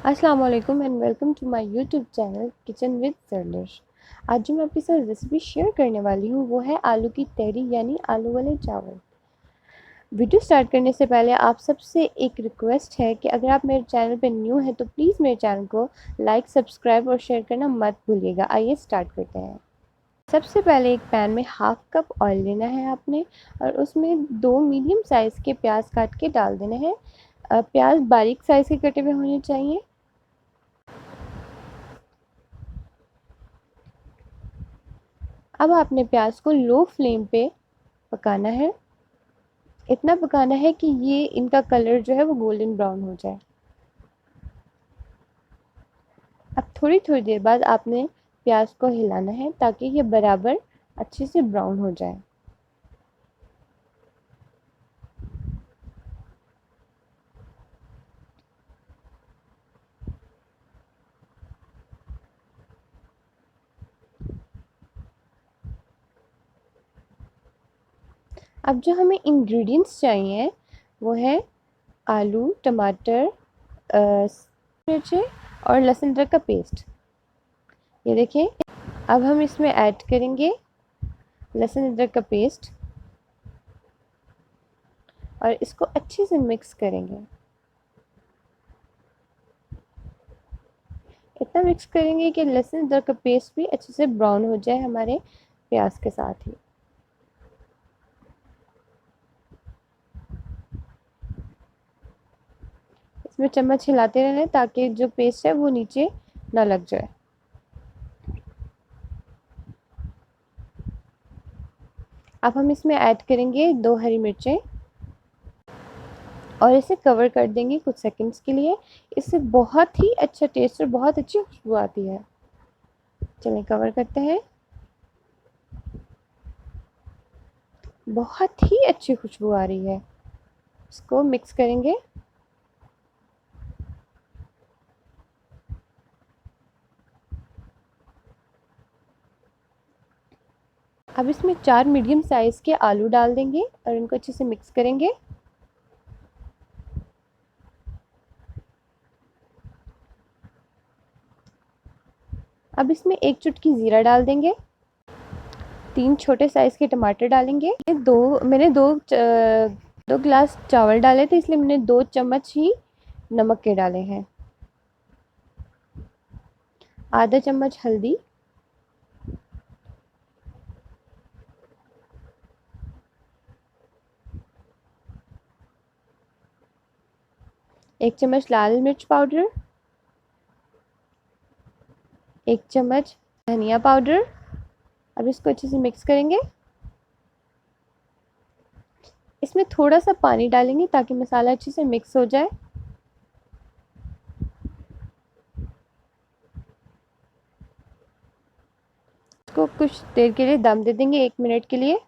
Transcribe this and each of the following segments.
अस्सलाम वालेकुम and welcome to my YouTube channel kitchen with सरलिश। आज जो मैं आपके साथ रेसिपी शेयर करने वाली हूँ वो है आलू की तहरी यानी आलू वाले चावल। वीडियो स्टार्ट करने से पहले आप सबसे एक रिक्वेस्ट है कि अगर आप मेरे चैनल पर न्यू हैं तो प्लीज़ मेरे चैनल को लाइक, सब्सक्राइब और शेयर करना मत भूलिएगा। आइए स्टार्ट करते हैं। सबसे पहले एक पैन में हाफ कप ऑयल लेना है आपने और उसमें 2 मीडियम साइज़ के प्याज काट के डाल देने हैं। प्याज बारीक साइज़ के कटे हुए होने चाहिए। अब आपने प्याज को लो फ्लेम पे पकाना है। इतना पकाना है कि ये इनका कलर जो है वो गोल्डन ब्राउन हो जाए। अब थोड़ी थोड़ी देर बाद आपने प्याज को हिलाना है ताकि ये बराबर अच्छे से ब्राउन हो जाए। अब जो हमें इंग्रेडिएंट्स चाहिए वो है आलू, टमाटर, मिर्ची और लहसुन अदरक का पेस्ट। ये देखिए, अब हम इसमें ऐड करेंगे लहसुन अदरक का पेस्ट और इसको अच्छे से मिक्स करेंगे। इतना मिक्स करेंगे कि लहसुन अदरक का पेस्ट भी अच्छे से ब्राउन हो जाए हमारे प्याज के साथ ही। इसमें चम्मच हिलाते रहना ताकि जो पेस्ट है वो नीचे ना लग जाए। अब हम इसमें ऐड करेंगे 2 हरी मिर्चें और इसे कवर कर देंगे कुछ सेकंड्स के लिए। इससे बहुत ही अच्छा टेस्ट और बहुत अच्छी खुशबू आती है। चलिए कवर करते हैं। बहुत ही अच्छी खुशबू आ रही है। इसको मिक्स करेंगे। अब इसमें 4 मीडियम साइज़ के आलू डाल देंगे और इनको अच्छे से मिक्स करेंगे। अब इसमें 1 चुटकी ज़ीरा डाल देंगे। 3 छोटे साइज़ के टमाटर डालेंगे। दो ग्लास चावल डाले थे इसलिए मैंने 2 चम्मच ही नमक के डाले हैं। आधा चम्मच हल्दी, एक चम्मच लाल मिर्च पाउडर, 1 चम्मच धनिया पाउडर। अब इसको अच्छे से मिक्स करेंगे। इसमें थोड़ा सा पानी डालेंगे ताकि मसाला अच्छे से मिक्स हो जाए। इसको कुछ देर के लिए दम दे देंगे, 1 मिनट के लिए।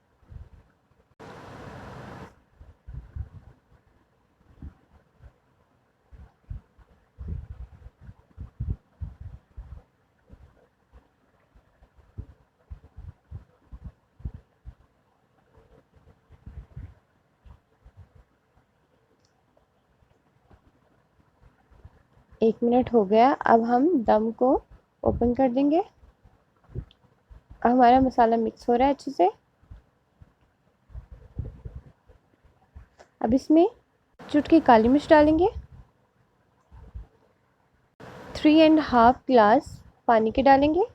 एक मिनट हो गया। अब हम दम को ओपन कर देंगे। अब हमारा मसाला मिक्स हो रहा है अच्छे से। अब इसमें चुटकी काली मिर्च डालेंगे। 3.5 ग्लास पानी के डालेंगे।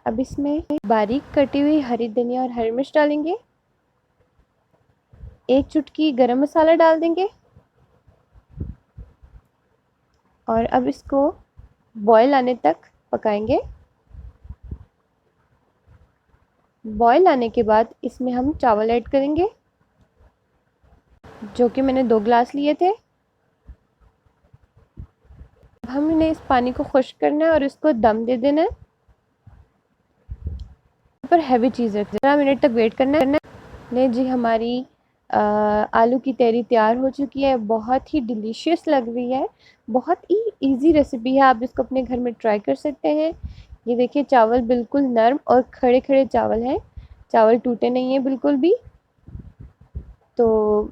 अब इसमें बारीक कटी हुई हरी धनिया और हरी मिर्च डालेंगे। 1 चुटकी गरम मसाला डाल देंगे और अब इसको बॉयल आने तक पकाएंगे। बॉयल आने के बाद इसमें हम चावल ऐड करेंगे जो कि मैंने 2 ग्लास लिए थे। हमने इस पानी को खुश्क करना है और इसको दम दे देना है। पर हैवी चीज़ रख 15 मिनट तक वेट करना है। नहीं जी, हमारी आलू की तहरी तैयार हो चुकी है। बहुत ही डिलीशियस लग रही है। बहुत ही इजी रेसिपी है, आप इसको अपने घर में ट्राई कर सकते हैं। ये देखिए, चावल बिल्कुल नरम और खड़े खड़े चावल हैं। चावल टूटे नहीं हैं बिल्कुल भी। तो